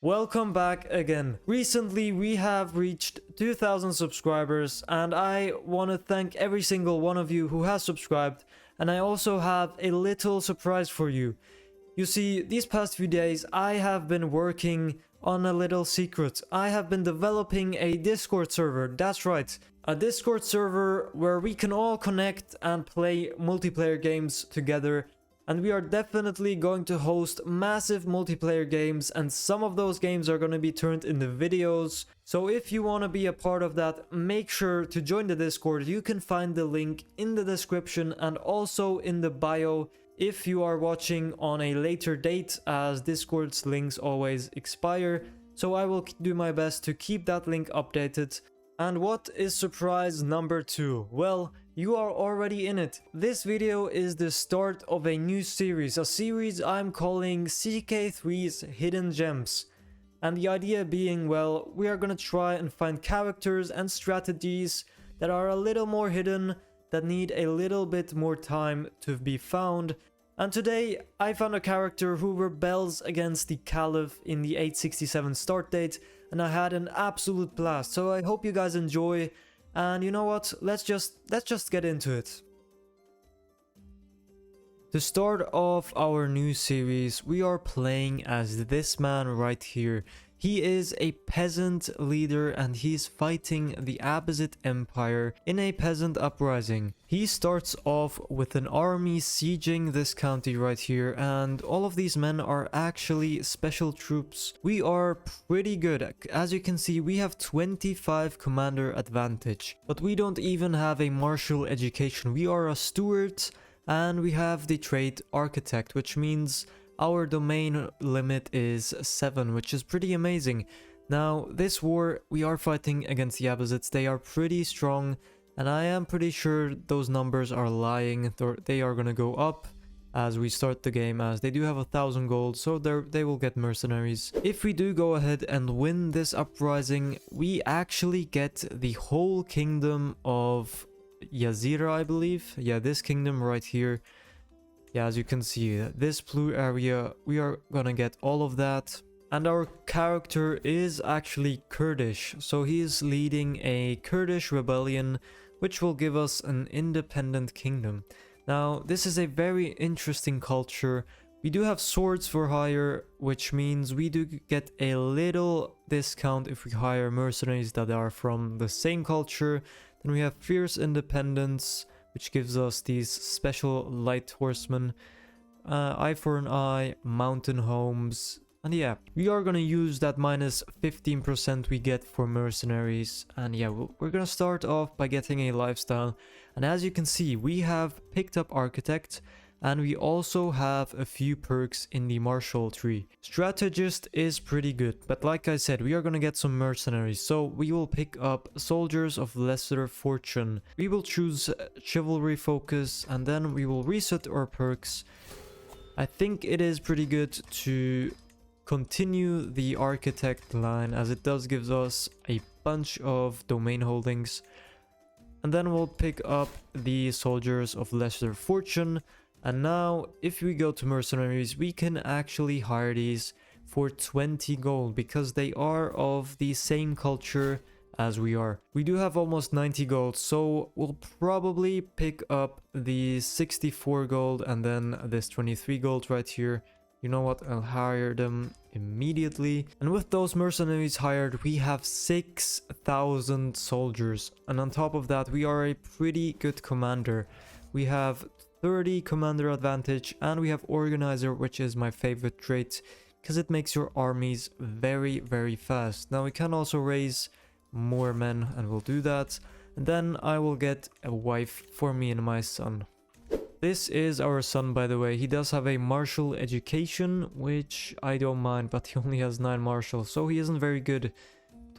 Welcome back again. Recently we have reached 2,000 subscribers and I want to thank every single one of you who has subscribed, and I also have a little surprise for you. You see, these past few days I have been working on a little secret. I have been developing a Discord server, that's right. A Discord server where we can all connect and play multiplayer games together. And we are definitely going to host massive multiplayer games, and some of those games are going to be turned into videos. So if you want to be a part of that, make sure to join the Discord. You can find the link in the description and also in the bio if you are watching on a later date, as Discord's links always expire. So I will do my best to keep that link updated. And what is surprise number 2? Well, you are already in it. This video is the start of a new series, a series I'm calling CK3's Hidden Gems. And the idea being, well, we are gonna try and find characters and strategies that are a little more hidden, that need a little bit more time to be found. And today I found a character who rebels against the Caliph in the 867 start date, and I had an absolute blast. So I hope you guys enjoy. And you know what, let's just get into it. To start off our new series, we are playing as this man right here. He is a peasant leader and he's fighting the Abbasid Empire in a peasant uprising. He starts off with an army sieging this county right here, and all of these men are actually special troops. We are pretty good. As you can see, we have 25 commander advantage, but we don't even have a martial education. We are a steward and we have the trait architect, which means our domain limit is 7, which is pretty amazing. Now, this war, we are fighting against the Abbasids. They are pretty strong, and I am pretty sure those numbers are lying. They are gonna go up as we start the game, as they do have 1,000 gold, so they will get mercenaries. If we do go ahead and win this uprising, we actually get the whole kingdom of Yazira, I believe. Yeah, this kingdom right here. Yeah, as you can see, this blue area, we are gonna get all of that. And our character is actually Kurdish, so he is leading a Kurdish rebellion, which will give us an independent kingdom. Now, this is a very interesting culture. We do have swords for hire, which means we do get a little discount if we hire mercenaries that are from the same culture. Then we have fierce independence, which gives us these special light horsemen, eye for an eye, mountain homes, and yeah, we are gonna use that minus 15% we get for mercenaries. And yeah, we're gonna start off by getting a lifestyle, and as you can see, we have picked up architect, and we also have a few perks in the martial tree. Strategist is pretty good, but like I said, we are gonna get some mercenaries, so we will pick up soldiers of lesser fortune. We will choose chivalry focus, and then we will reset our perks. I think it is pretty good to continue the architect line, as it does give us a bunch of domain holdings. And then we'll pick up the soldiers of lesser fortune. And now, if we go to mercenaries, we can actually hire these for 20 gold because they are of the same culture as we are. We do have almost 90 gold, so we'll probably pick up the 64 gold and then this 23 gold right here. You know what, I'll hire them immediately. And with those mercenaries hired, we have 6,000 soldiers. And on top of that, we are a pretty good commander. We have 30 commander advantage, and we have organizer, which is my favorite trait because it makes your armies very, very fast. Now we can also raise more men, and we'll do that. And then I will get a wife for me and my son. This is our son, by the way. He does have a martial education, which I don't mind, but he only has 9 martial, so he isn't very good.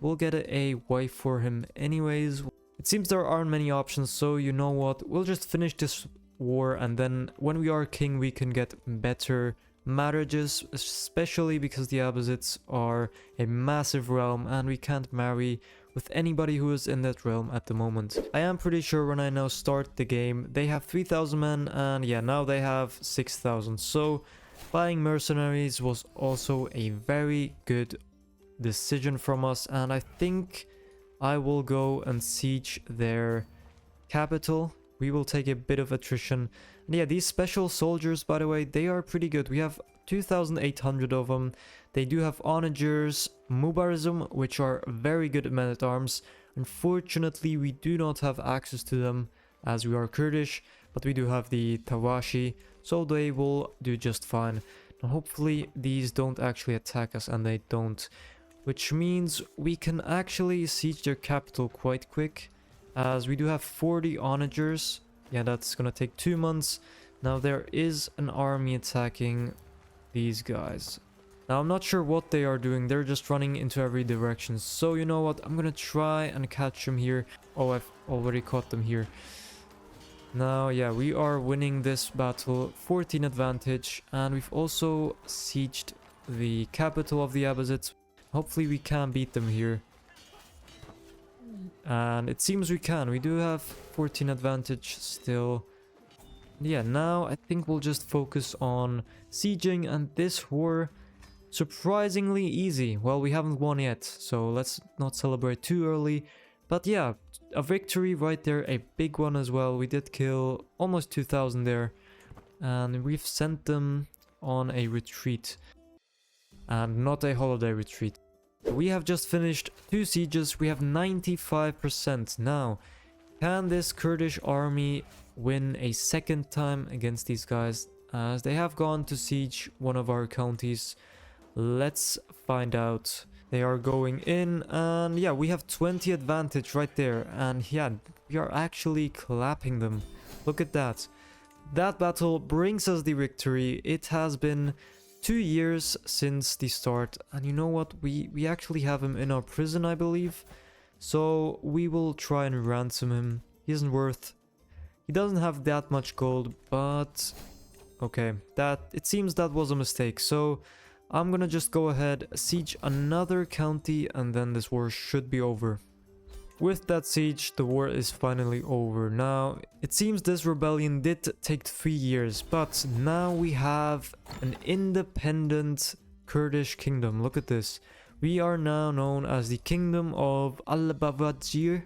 We'll get a wife for him anyways. It seems there aren't many options, so you know what, we'll just finish this war, and then when we are king we can get better marriages, especially because the Abbasids are a massive realm and we can't marry with anybody who is in that realm at the moment. I am pretty sure when I now start the game they have 3,000 men, and yeah, now they have 6,000, so buying mercenaries was also a very good decision from us, and I think I will go and siege their capital. We will take a bit of attrition. And yeah, these special soldiers, by the way, they are pretty good. We have 2,800 of them. They do have onagers, mubarism, which are very good men-at-arms. Unfortunately, we do not have access to them as we are Kurdish, but we do have the Tawashi, so they will do just fine. Now, hopefully these don't actually attack us, and they don't, which means we can actually siege their capital quite quick, as we do have 40 onagers. Yeah, that's gonna take 2 months. Now there is an army attacking these guys. Now I'm not sure what they are doing. They're just running into every direction. So you know what? I'm gonna try and catch them here. Oh, I've already caught them here. Now, yeah, we are winning this battle. 14 advantage. And we've also sieged the capital of the Abbasids. Hopefully we can beat them here. And it seems we can. We do have 14 advantage still. Yeah, now I think we'll just focus on sieging, and this war surprisingly easy. Well, we haven't won yet, so let's not celebrate too early. But yeah, a victory right there, a big one as well. We did kill almost 2,000 there, and we've sent them on a retreat, and not a holiday retreat. We have just finished 2 sieges. We have 95%. Now, can this Kurdish army win a second time against these guys, as they have gone to siege one of our counties? Let's find out. They are going in, and yeah, we have 20 advantage right there, and yeah, we are actually clapping them. Look at that. That battle brings us the victory. It has been 2 years since the start, and you know what, we actually have him in our prison, I believe, so we will try and ransom him. He doesn't have that much gold, but okay, it seems that was a mistake. So I'm gonna just go ahead, siege another county, and then this war should be over. With that siege, the war is finally over. Now, it seems this rebellion did take 3 years, but now we have an independent Kurdish kingdom. Look at this. We are now known as the Kingdom of Al-Bawajir.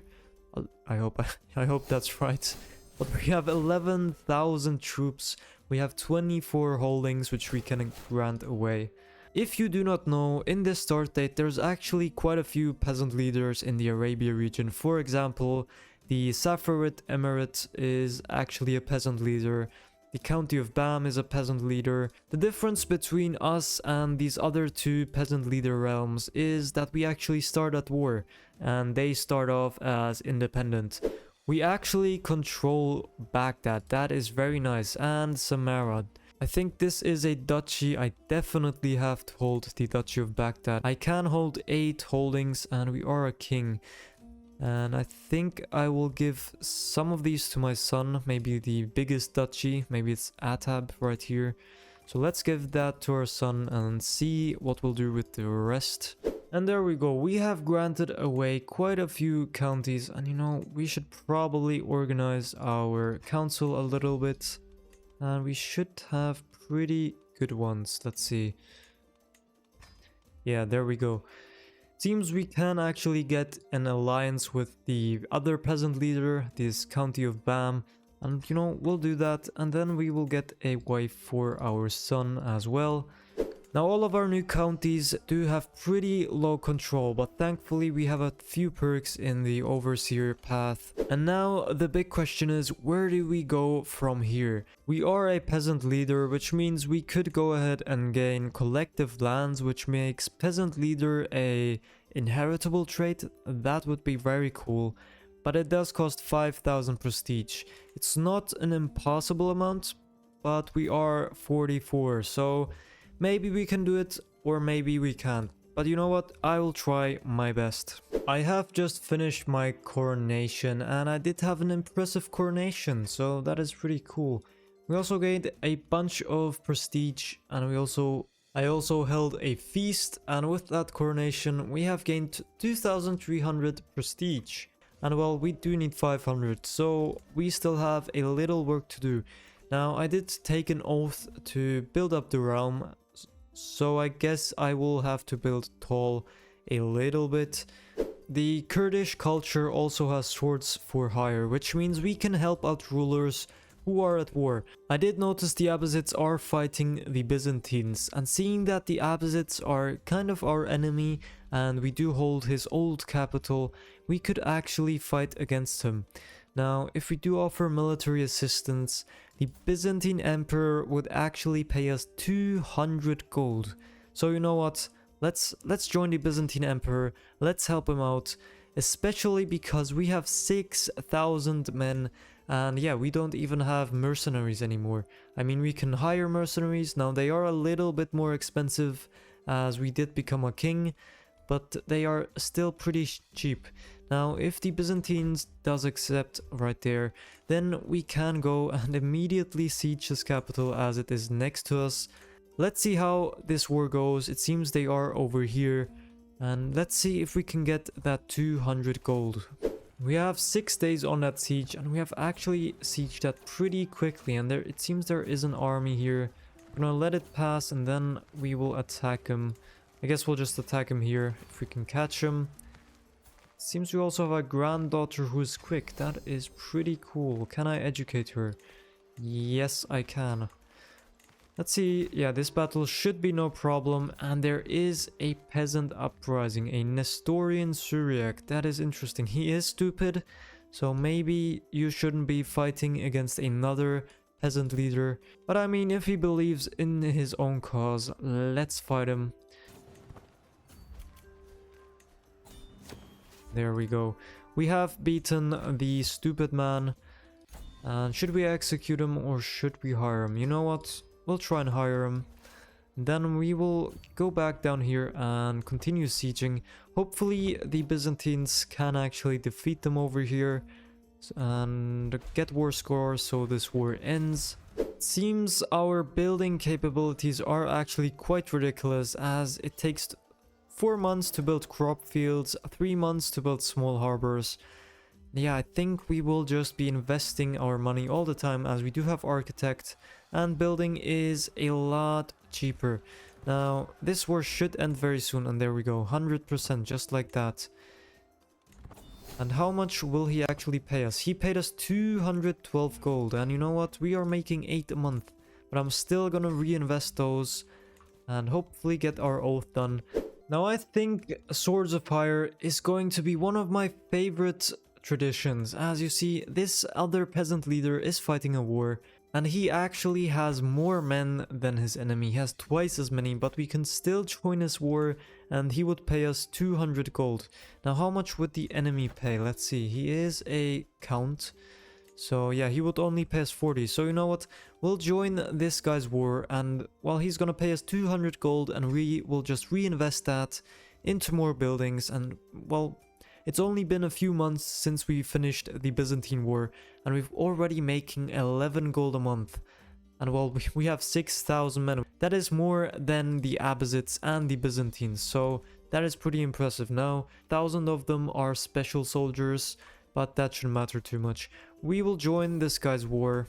I hope that's right. But we have 11,000 troops. We have 24 holdings, which we can grant away. If you do not know, in this start date, there's actually quite a few peasant leaders in the Arabia region. For example, the Safarid Emirate is actually a peasant leader. The County of Bam is a peasant leader. The difference between us and these other 2 peasant leader realms is that we actually start at war, and they start off as independent. We actually control Baghdad. That is very nice. And Samarra. I think this is a duchy. I definitely have to hold the Duchy of Baghdad. I can hold 8 holdings, and we are a king. And I think I will give some of these to my son. Maybe the biggest duchy. Maybe it's Atab right here. So let's give that to our son and see what we'll do with the rest. And there we go. We have granted away quite a few counties. And you know, we should probably organize our council a little bit. And we should have pretty good ones. Let's see. Yeah, there we go. Seems we can actually get an alliance with the other peasant leader, this County of Bam. And you know, we'll do that. And then we will get a wife for our son as well. Now, all of our new counties do have pretty low control, but thankfully we have a few perks in the overseer path. And now the big question is, where do we go from here? We are a peasant leader, which means we could go ahead and gain collective lands, which makes peasant leader a inheritable trait. That would be very cool, but it does cost 5,000 prestige. It's not an impossible amount, but we are 44, so maybe we can do it, or maybe we can't. But you know what? I will try my best. I have just finished my coronation, and I did have an impressive coronation, so that is pretty cool. We also gained a bunch of prestige, and I also held a feast, and with that coronation we have gained 2,300 prestige. And well, we do need 500, so we still have a little work to do. Now, I did take an oath to build up the realm, so I guess I will have to build tall a little bit. The Kurdish culture also has swords for hire, which means we can help out rulers who are at war. I did notice the Abbasids are fighting the Byzantines, and seeing that the Abbasids are kind of our enemy and we do hold his old capital, we could actually fight against him. Now, if we do offer military assistance, the Byzantine Emperor would actually pay us 200 gold. So you know what? Let's join the Byzantine Emperor, let's help him out, especially because we have 6,000 men, and yeah, we don't even have mercenaries anymore. I mean, we can hire mercenaries, now they are a little bit more expensive as we did become a king, but they are still pretty cheap. Now, if the Byzantines does accept right there, then we can go and immediately siege his capital as it is next to us. Let's see how this war goes. It seems they are over here. And let's see if we can get that 200 gold. We have 6 days on that siege and we have actually sieged that pretty quickly. And it seems there is an army here. I'm gonna let it pass and then we will attack him. I guess we'll just attack him here if we can catch him. Seems we also have a granddaughter who's quick. That is pretty cool. Can I educate her? Yes, I can. Let's see. Yeah, this battle should be no problem. And there is a peasant uprising, a Nestorian Syriac. That is interesting. He is stupid, so maybe you shouldn't be fighting against another peasant leader. But I mean, if he believes in his own cause, let's fight him. There we go. We have beaten the stupid man. And should we execute him or should we hire him? You know what? We'll try and hire him. Then we will go back down here and continue sieging. Hopefully the Byzantines can actually defeat them over here and get war score so this war ends. It seems our building capabilities are actually quite ridiculous as it takes 4 months to build crop fields, 3 months to build small harbors. Yeah, I think we will just be investing our money all the time as we do have architect and building is a lot cheaper. Now, this war should end very soon and there we go, 100% just like that. And how much will he actually pay us? He paid us 212 gold and you know what? We are making 8 a month, but I'm still gonna reinvest those and hopefully get our oath done. Now, I think Swords of Fire is going to be one of my favorite traditions. As you see, this other peasant leader is fighting a war and he actually has more men than his enemy. He has twice as many, but we can still join his war and he would pay us 200 gold. Now, how much would the enemy pay? Let's see. He is a count. So yeah, he would only pay us 40. So you know what? We'll join this guy's war and well, he's gonna pay us 200 gold and we will just reinvest that into more buildings. And well, it's only been a few months since we finished the Byzantine War and we've already making 11 gold a month. And well, we have 6,000 men. That is more than the Abbasids and the Byzantines. So that is pretty impressive. Now, 1,000 of them are special soldiers, but that shouldn't matter too much. We will join this guy's war.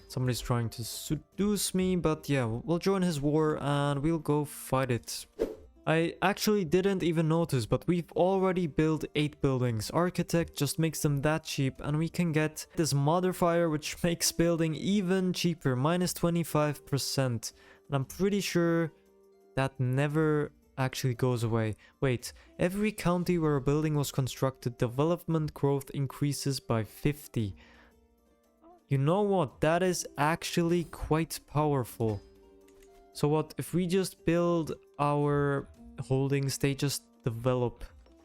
Somebody's trying to seduce me, but yeah, we'll join his war and we'll go fight it. I actually didn't even notice, but we've already built 8 buildings. Architect just makes them that cheap and we can get this modifier which makes building even cheaper, minus 25%. And I'm pretty sure that never actually goes away. Wait, every county where a building was constructed, development growth increases by 50. You know what? That is actually quite powerful. So what if we just build our holdings, they just develop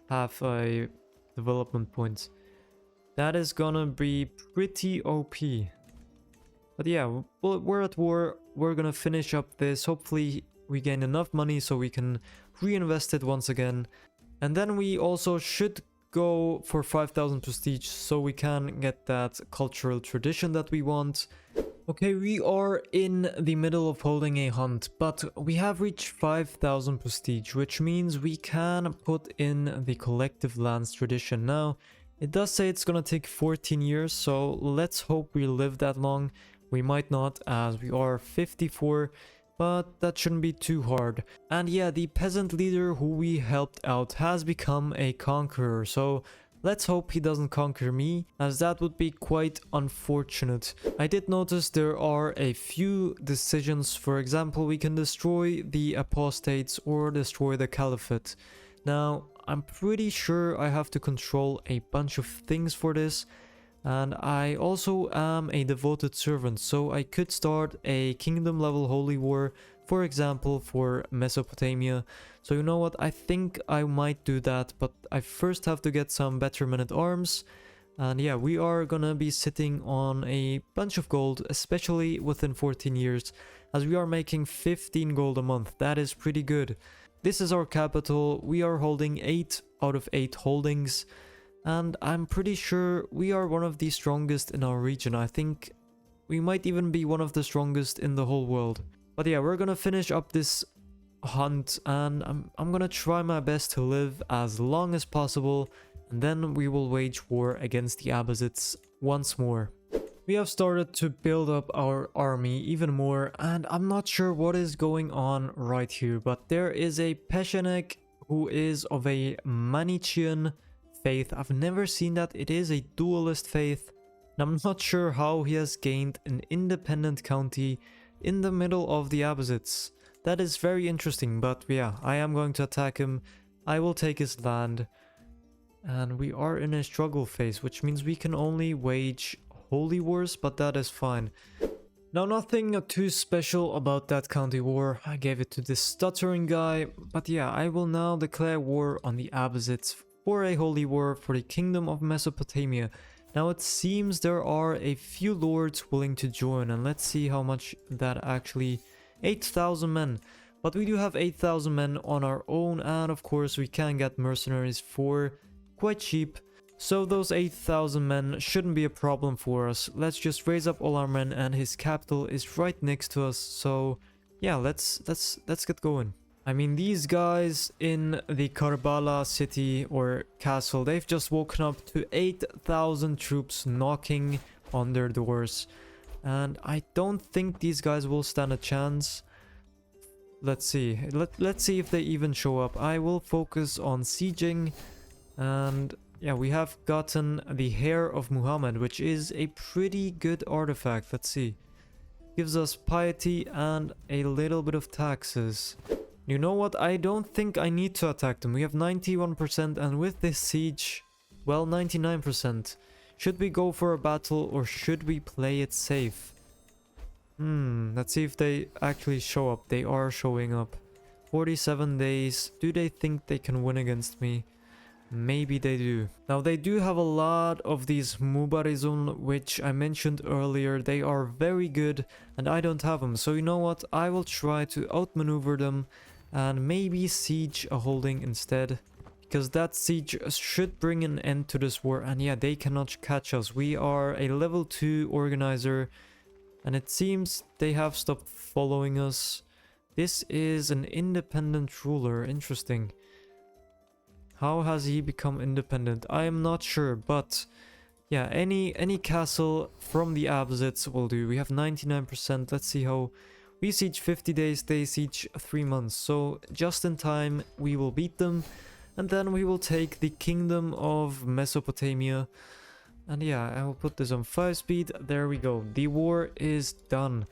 half a development point. That is gonna be pretty OP. But yeah, we're at war. We're gonna finish up this. Hopefully we gain enough money so we can reinvest it once again. And then we also should go for 5,000 prestige so we can get that cultural tradition that we want. Okay, we are in the middle of holding a hunt, but we have reached 5,000 prestige, which means we can put in the collective lands tradition. Now, it does say it's gonna take 14 years, so let's hope we live that long. We might not, as we are 54, but that shouldn't be too hard. And yeah, the peasant leader who we helped out has become a conqueror, so let's hope he doesn't conquer me, as that would be quite unfortunate. I did notice there are a few decisions. For example, we can destroy the apostates or destroy the caliphate. Now, I'm pretty sure I have to control a bunch of things for this, and I also am a devoted servant, so I could start a kingdom level holy war, for example, for Mesopotamia. So you know what, I think I might do that, but I first have to get some better men-at-arms. And yeah, we are gonna be sitting on a bunch of gold, especially within 14 years, as we are making 15 gold a month. That is pretty good. This is our capital. We are holding 8 out of 8 holdings, and I'm pretty sure we are one of the strongest in our region. I think we might even be one of the strongest in the whole world. But yeah, we're gonna finish up this hunt, and I'm gonna try my best to live as long as possible, and then we will wage war against the Abbasids once more. We have started to build up our army even more, and I'm not sure what is going on right here, but there is a Peasant who is of a Manichaean faith. I've never seen that. It is a dualist faith, and I'm not sure how he has gained an independent county in the middle of the Abbasids. That is very interesting, but yeah, I am going to attack him. I will take his land, and we are in a struggle phase, which means we can only wage holy wars, but that is fine. Now, nothing too special about that county war. I gave it to this stuttering guy, but yeah, I will now declare war on the Abbasids for a holy war for the kingdom of Mesopotamia. Now, it seems there are a few lords willing to join, and let's see how much that actually... 8,000 men. But we do have 8,000 men on our own, and of course we can get mercenaries for quite cheap. So those 8,000 men shouldn't be a problem for us. Let's just raise up all our men, and his capital is right next to us. So yeah, let's get going. I mean, these guys in the Karbala city or castle, they've just woken up to 8,000 troops knocking on their doors. And I don't think these guys will stand a chance. Let's see. Let's see if they even show up. I will focus on sieging. And yeah, we have gotten the Hair of Muhammad, which is a pretty good artifact. Let's see. Gives us piety and a little bit of taxes. You know what? I don't think I need to attack them. We have 91%, and with this siege, well, 99%. Should we go for a battle, or should we play it safe? Let's see if they actually show up. They are showing up. 47 days. Do they think they can win against me? Maybe they do. Now, they do have a lot of these Mubarizun, which I mentioned earlier. They are very good, and I don't have them. So you know what? I will try to outmaneuver them and maybe siege a holding instead, because that siege should bring an end to this war. And yeah, they cannot catch us. We are a level 2 organizer, and it seems they have stopped following us. This is an independent ruler. Interesting. How has he become independent? I am not sure, but yeah, any castle from the Abbasids will do. We have 99%. Let's see how... We siege 50 days, they siege 3 months. So just in time, we will beat them. And then we will take the kingdom of Mesopotamia. And yeah, I will put this on 5 speed. There we go. The war is done.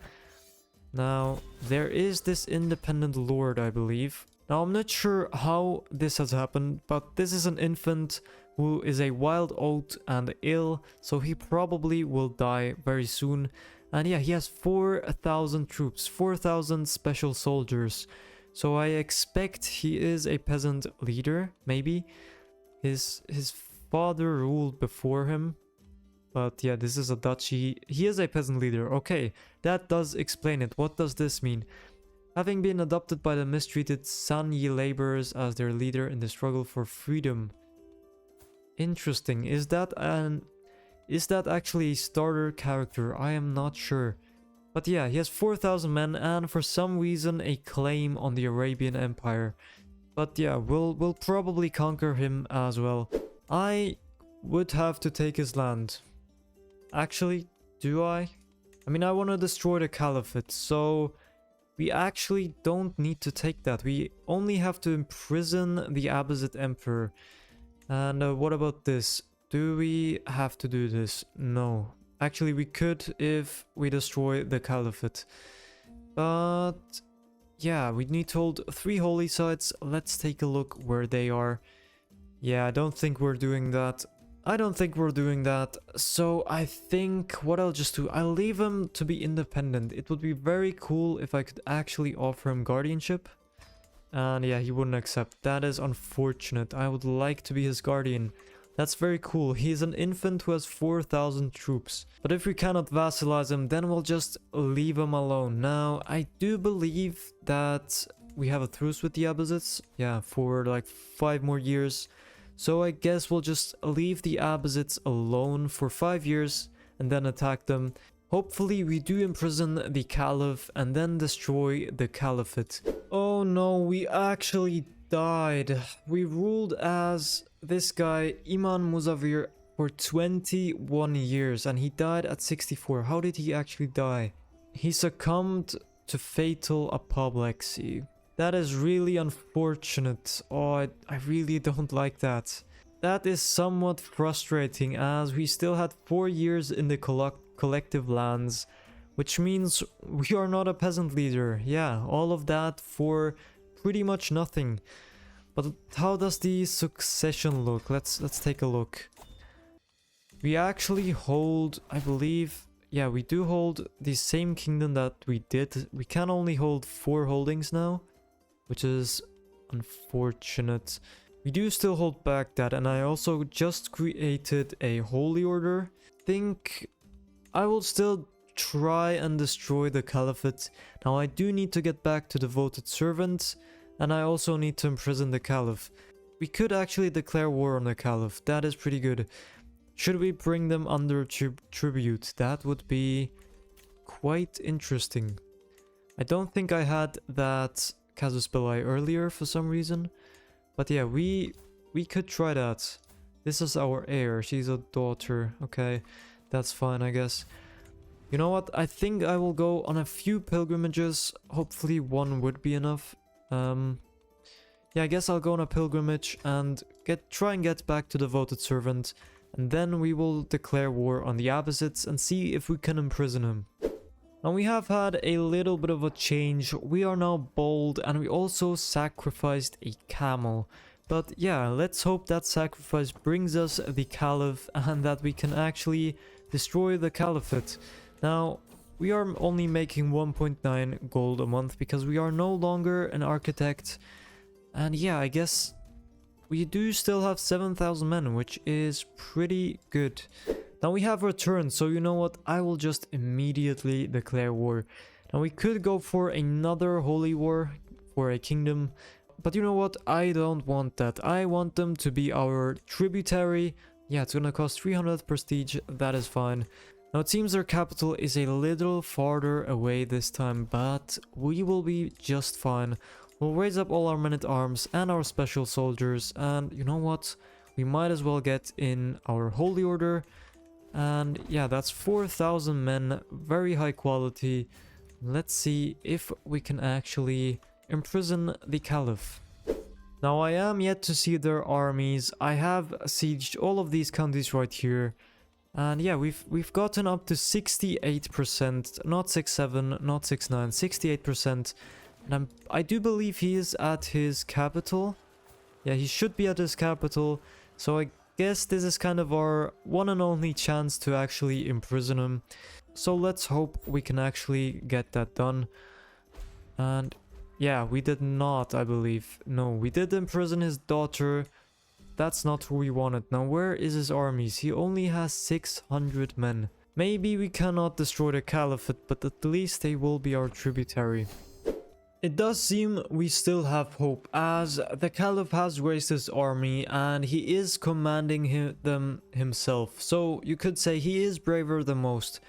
Now, there is this independent lord, I believe. Now, I'm not sure how this has happened, but this is an infant who is a wild oat and ill, so he probably will die very soon. And yeah, he has 4,000 troops, 4,000 special soldiers. So I expect he is a peasant leader, maybe. His father ruled before him. But yeah, this is a duchy. He is a peasant leader. Okay, that does explain it. What does this mean? Having been adopted by the mistreated Sanyi laborers as their leader in the struggle for freedom. Interesting. Is that actually a starter character? I am not sure. But yeah, he has 4,000 men and for some reason a claim on the Arabian Empire. But yeah, we'll probably conquer him as well. I would have to take his land. Actually, do I? I mean, I want to destroy the caliphate, so We actually don't need to take that. We only have to imprison the Abbasid Emperor. And what about this? Do we have to do this? No. Actually, we could if we destroy the Caliphate. But yeah, we need to hold 3 holy sites. Let's take a look where they are. Yeah, I don't think we're doing that. I don't think we're doing that. So I think what I'll just do, I'll leave him to be independent. It would be very cool if I could actually offer him guardianship. And yeah, he wouldn't accept. That is unfortunate. I would like to be his guardian. That's very cool. He's an infant who has 4,000 troops. But if we cannot vassalize him, then we'll just leave him alone. Now, I do believe that we have a truce with the Abbasids. Yeah, for like 5 more years. So I guess we'll just leave the Abbasids alone for 5 years and then attack them. Hopefully we do imprison the Caliph and then destroy the Caliphate. Oh no, we actually died. We ruled as this guy, Iman Muzavir, for 21 years and he died at 64. How did he actually die? He succumbed to fatal apoplexy. That is really unfortunate. Oh, I really don't like that. That is somewhat frustrating as we still had 4 years in the collective lands, which means we are not a peasant leader. Yeah, all of that for pretty much nothing. But how does the succession look? Let's take a look. We actually hold, I believe, yeah, we do hold the same kingdom that we did. We can only hold 4 holdings now, which is unfortunate. We do still hold Baghdad, and I also just created a holy order. I think I will still try and destroy the Caliphate. Now I do need to get back to devoted servants, and I also need to imprison the Caliph. We could actually declare war on the Caliph. That is pretty good. Should we bring them under tribute? That would be quite interesting. I don't think I had that casus belli earlier for some reason. But yeah, we could try that. This is our heir. She's a daughter. Okay, that's fine, I guess. You know what? I think I will go on a few pilgrimages. Hopefully one would be enough. Yeah, I guess I'll go on a pilgrimage and try and get back to devoted servant. And then we will declare war on the Abbasids and see if we can imprison him. Now we have had a little bit of a change. We are now bold and we also sacrificed a camel. But yeah, let's hope that sacrifice brings us the Caliph and that we can actually destroy the Caliphate. Now, we are only making 1.9 gold a month because we are no longer an architect. And yeah, I guess we do still have 7,000 men, which is pretty good. Now we have returned, so you know what, I will just immediately declare war. Now we could go for another holy war for a kingdom, but you know what, I don't want that. I want them to be our tributary. Yeah, it's gonna cost 300 prestige, that is fine. Now it seems their capital is a little farther away this time, but we will be just fine. We'll raise up all our men-at-arms and our special soldiers, and you know what, we might as well get in our holy order. And yeah, that's 4,000 men, very high quality. Let's see if we can actually imprison the Caliph. Now I am yet to see their armies. I have sieged all of these countries right here. And yeah, we've gotten up to 68%, not 67, not 69, 68%. And I do believe he is at his capital. Yeah, he should be at his capital. So I guess this is kind of our one and only chance to actually imprison him. So let's hope we can actually get that done. And yeah, we did not, I believe. No, we did imprison his daughter. That's not who we wanted. Now where is his armies? He only has 600 men. Maybe we cannot destroy the Caliphate, but at least they will be our tributary. It does seem we still have hope, as the Caliph has raised his army and he is commanding them himself. So you could say he is braver than most.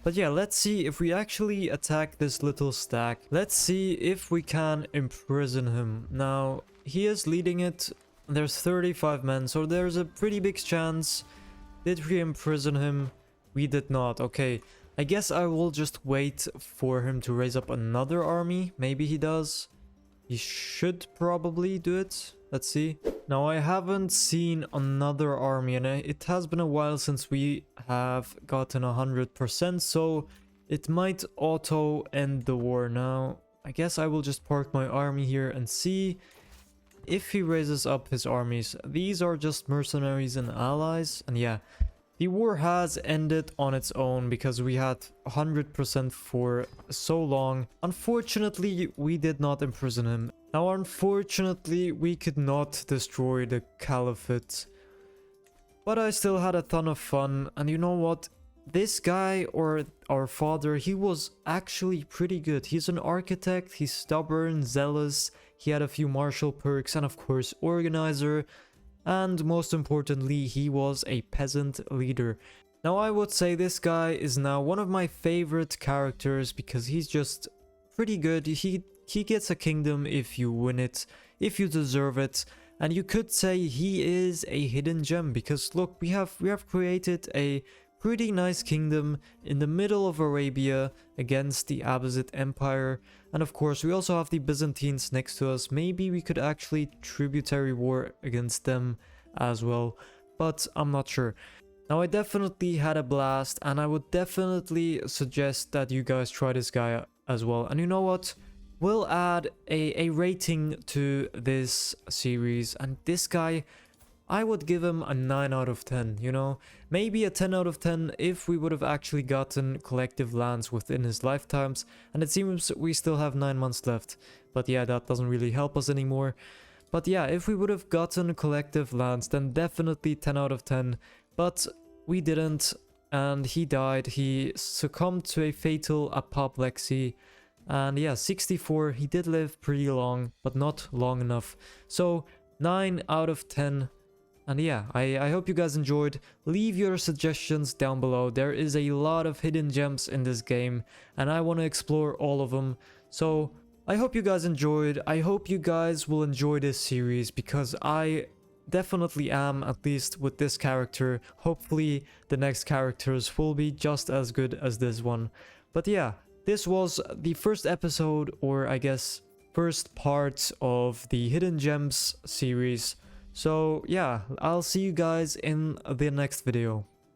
But yeah, let's see if we actually attack this little stack. Let's see if we can imprison him. Now, he is leading it. There's 35 men, so there's a pretty big chance. Did we imprison him? We did not. Okay. I guess I will just wait for him to raise up another army. Maybe he does. He should probably do it. Let's see. Now, I haven't seen another army, and it has been a while since we have gotten 100%, so it might auto end the war. Now, I guess I will just park my army here and see if he raises up his armies. These are just mercenaries and allies, and yeah, the war has ended on its own because we had 100% for so long. Unfortunately, we did not imprison him. Now, unfortunately, we could not destroy the caliphate. But I still had a ton of fun, and you know what? This guy, or our father, he was actually pretty good. He's an architect, he's stubborn, zealous, he had a few martial perks, and of course, organizer. And most importantly, he was a peasant leader. Now, I would say this guy is now one of my favorite characters because he's just pretty good. He gets a kingdom if you win it, if you deserve it. And you could say he is a hidden gem because look, we have created a pretty nice kingdom in the middle of Arabia against the Abbasid Empire. And of course, we also have the Byzantines next to us. Maybe we could actually tributary war against them as well, but I'm not sure. Now, I definitely had a blast, and I would definitely suggest that you guys try this guy as well. And you know what? We'll add a rating to this series, and this guy, I would give him a 9 out of 10, you know? Maybe a 10 out of 10 if we would have actually gotten collective lands within his lifetimes. And it seems we still have 9 months left. But yeah, that doesn't really help us anymore. But yeah, if we would have gotten collective lands, then definitely 10 out of 10. But we didn't, and he died. He succumbed to a fatal apoplexy. And yeah, 64, he did live pretty long, but not long enough. So 9 out of 10. And yeah, I hope you guys enjoyed. Leave your suggestions down below. There is a lot of hidden gems in this game, and I want to explore all of them. So I hope you guys enjoyed. I hope you guys will enjoy this series because I definitely am, at least with this character. Hopefully the next characters will be just as good as this one. But yeah, this was the first episode, or I guess first part of the Hidden Gems series. So yeah, I'll see you guys in the next video.